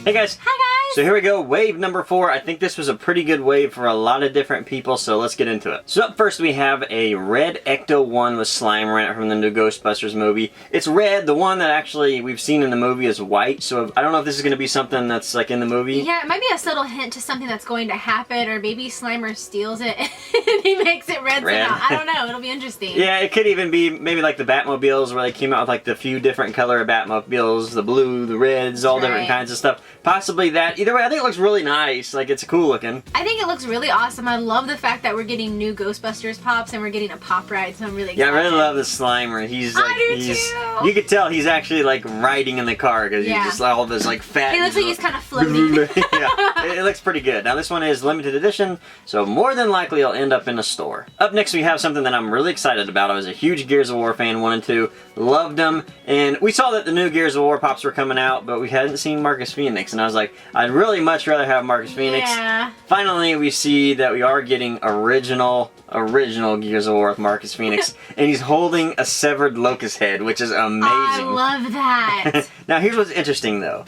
Hey guys! Hi guys! So here we go, wave number 4. I think this was a pretty good wave for a lot of different people, so let's get into it. So up first we have a red Ecto-1 with Slimer in it from the new Ghostbusters movie. It's red, the one that actually we've seen in the movie is white, so I don't know if this is going to be something that's like in the movie. Yeah, it might be a subtle hint to something that's going to happen, or maybe Slimer steals it and he makes it red somehow. I don't know, it'll be interesting. Yeah, it could even be maybe like the Batmobiles where they came out with like the few different color of Batmobiles, the blue, the reds, all different kinds of stuff. Possibly that. Either way, I think it looks really nice. Like, it's cool looking. I think it looks really awesome. I love the fact that we're getting new Ghostbusters pops and we're getting a pop ride, so I'm really excited. Yeah, I really love the Slimer. He's like, I do too. You could tell he's actually like riding in the car because he's just all this like fat. He looks like he's kind of floating. Yeah, it looks pretty good. Now this one is limited edition, so more than likely it'll end up in a store. Up next we have something that I'm really excited about. I was a huge Gears of War fan, 1 and 2, loved them, and we saw that the new Gears of War pops were coming out, but we hadn't seen Marcus Fenix, and I was like, I'd really much rather have Marcus Fenix. Yeah. Finally, we see that we are getting original Gears of War with Marcus Fenix, and he's holding a severed locust head, which is amazing. I love that. Now, here's what's interesting, though.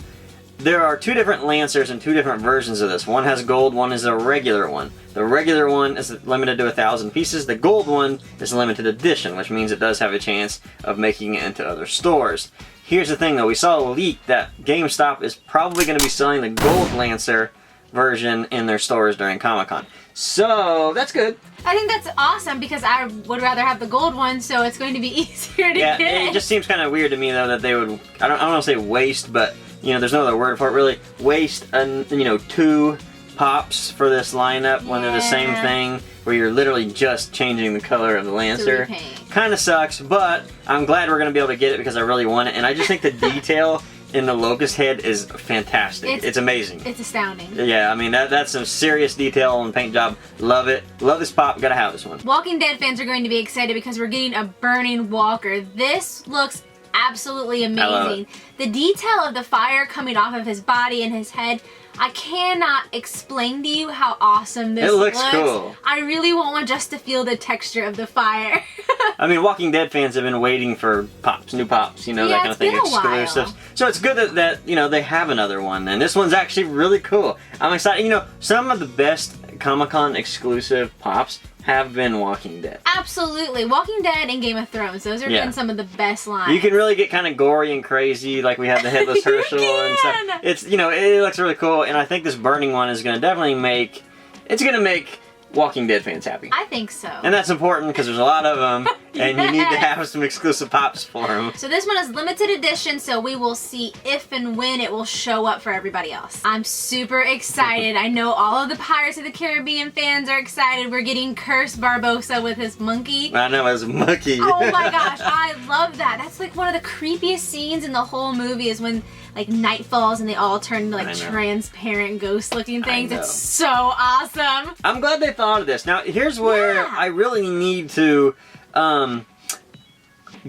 There are 2 different Lancers and 2 different versions of this. One has gold, one is a regular one. The regular one is limited to 1,000 pieces. The gold one is limited edition, which means it does have a chance of making it into other stores. Here's the thing though, we saw a leak that GameStop is probably going to be selling the gold Lancer version in their stores during Comic-Con. So, that's good. I think that's awesome because I would rather have the gold one, so it's going to be easier to get. Yeah, it just seems kind of weird to me though that they would, I don't want to say waste, but you know, there's no other word for it really, waste, 2 pops for this lineup when they're the same thing, where you're literally just changing the color of the Lancer. Kind of sucks, but I'm glad we're going to be able to get it because I really want it, and I just think the detail in the locust head is fantastic. It's amazing. It's astounding. Yeah, I mean, that's some serious detail on the paint job. Love it. Love this pop. Gotta have this one. Walking Dead fans are going to be excited because we're getting a burning walker. This looks absolutely amazing. The detail of the fire coming off of his body and his head, I cannot explain to you how awesome this looks. It looks cool. I really want one just to feel the texture of the fire. I mean, Walking Dead fans have been waiting for pops, new pops, you know, that kind of thing, exclusives. So it's good that, you know, they have another one, and this one's actually really cool. I'm excited. You know, some of the best Comic-Con exclusive pops have been Walking Dead. Absolutely. Walking Dead and Game of Thrones. Those are been some of the best lines. You can really get kind of gory and crazy, like we have the Headless Herschel and stuff. It's, you know, it looks really cool, and I think this burning one is going to definitely make, it's going to make Walking Dead fans happy. I think so. And that's important because there's a lot of them, and you need to have some exclusive pops for them. So this one is limited edition, so we will see if and when it will show up for everybody else. I'm super excited. I know all of the Pirates of the Caribbean fans are excited. We're getting Cursed Barbossa with his monkey. I know, his monkey. Oh my gosh, I love that. That's like one of the creepiest scenes in the whole movie is when like night falls and they all turn into like transparent ghost looking things. It's so awesome. I'm glad they thought of this. Now here's where I really need to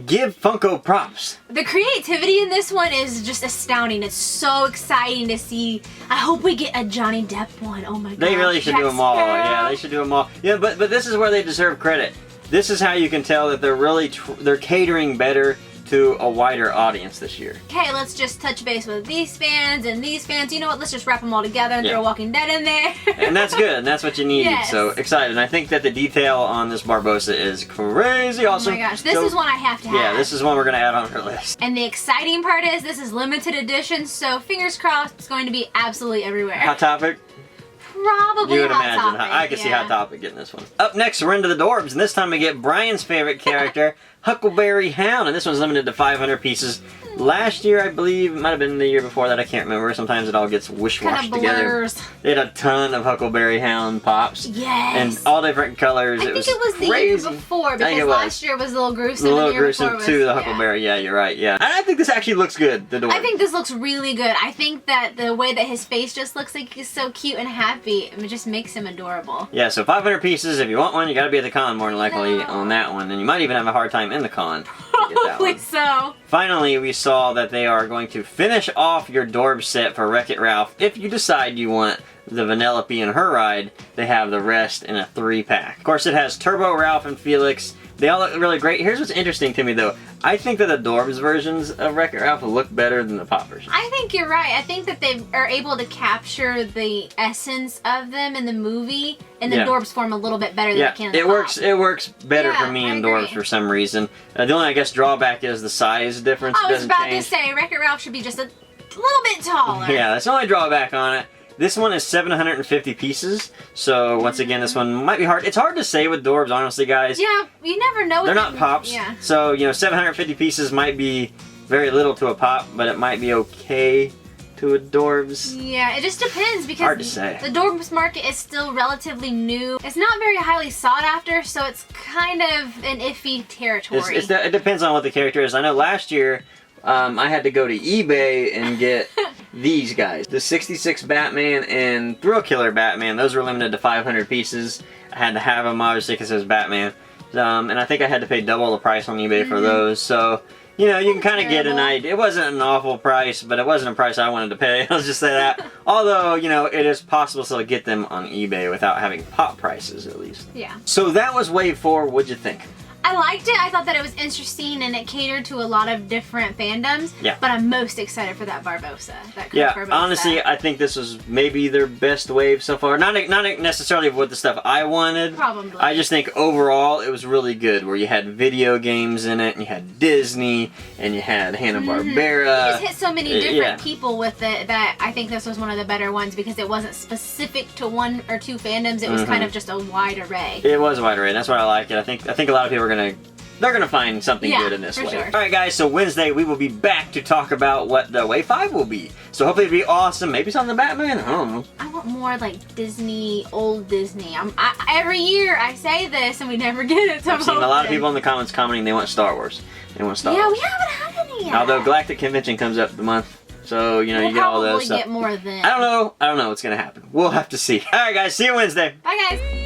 give Funko props. The creativity in this one is just astounding. It's so exciting to see. I hope we get a Johnny Depp one. Oh my god. They really should do them all. Yeah, they should do them all. Yeah, but this is where they deserve credit. This is how you can tell that they're really they're catering better to a wider audience this year. Okay, let's just touch base with these fans and these fans. You know what? Let's just wrap them all together and throw Walking Dead in there. And that's good, and that's what you need. So excited. And I think that the detail on this Barbossa is crazy awesome. Oh my gosh, this is one I have to have. Yeah, this is one we're going to add on our list. And the exciting part is this is limited edition, so fingers crossed it's going to be absolutely everywhere. Hot Topic? Probably you would Hot imagine. Topic. I could see Hot Topic getting this one. Up next, we're into the Dorbs, and this time we get Brian's favorite character, Huckleberry Hound, and this one's limited to 500 pieces. Last year, I believe, it might have been the year before that, I can't remember. Sometimes it all gets wish-washed together. They had a ton of Huckleberry Hound pops. Yes. And all different colors. I think it was the year before, because last year was a little gruesome. A little gruesome too, the Huckleberry. Yeah, you're right, yeah. And I think this actually looks good, the Dorb. I think this looks really good. I think that the way that his face just looks like he's so cute and happy, it just makes him adorable. Yeah, so 500 pieces. If you want one, you gotta be at the con more than likely on that one. And you might even have a hard time in the con. Probably so. Finally, we saw that they are going to finish off your Dorb set for WreckIt Ralph. If you decide you want the Vanellope and her ride, they have the rest in a 3-pack. Of course, it has Turbo Ralph and Felix, They all look really great. Here's what's interesting to me though. I think that the Adorbs versions of WreckIt Ralph look better than the Pop version. I think you're right. I think that they are able to capture the essence of them in the movie in the Adorbs form a little bit better than they can in the Pop. It works better for me in Adorbs for some reason. The only, I guess, drawback is the size difference. I was about to say, WreckIt Ralph should be just a little bit taller. Yeah, that's the only drawback on it. This one is 750 pieces, so once again, this one might be hard. It's hard to say with Adorbs, honestly, guys. Yeah, you never know. They're not Pops, so, you know, 750 pieces might be very little to a Pop, but it might be okay to Adorbs. Yeah, it just depends because hard to say. The Adorbs market is still relatively new. It's not very highly sought after, so it's kind of an iffy territory. It depends on what the character is. I know last year, I had to go to eBay and get these guys. The 66 Batman and Thrill Killer Batman. Those were limited to 500 pieces. I had to have them, obviously, because it was Batman. And I think I had to pay double the price on eBay for those. So, you know, you can kind of get an idea. It wasn't an awful price, but it wasn't a price I wanted to pay. I'll just say that. Although, you know, it is possible still to get them on eBay without having Pop prices, at least. Yeah. So that was Wave 4. What'd you think? I liked it. I thought that it was interesting and it catered to a lot of different fandoms. Yeah. But I'm most excited for that Barbossa. That Barbossa. Honestly, I think this was maybe their best wave so far. Not necessarily with the stuff I wanted. Probably. I just think overall it was really good. Where you had video games in it, and you had Disney, and you had Hanna-Barbera. You just hit so many different people with it that I think this was one of the better ones because it wasn't specific to one or two fandoms. It was kind of just a wide array. It was a wide array. That's why I like it. I think a lot of people are they're gonna find something good in this wave. Sure. Alright guys, so Wednesday we will be back to talk about what the Wave 5 will be. So hopefully it'll be awesome. Maybe something Batman? I don't know. I want more like Disney, old Disney. Every year I say this and we never get it. So I've seen a lot of people in the comments commenting they want Star Wars. They want Star Wars. Yeah, we haven't had any yet. Although Galactic Convention comes up the month. So, you know, you get all those. We'll probably get more then. I don't know what's gonna happen. We'll have to see. Alright guys, see you Wednesday. Bye guys.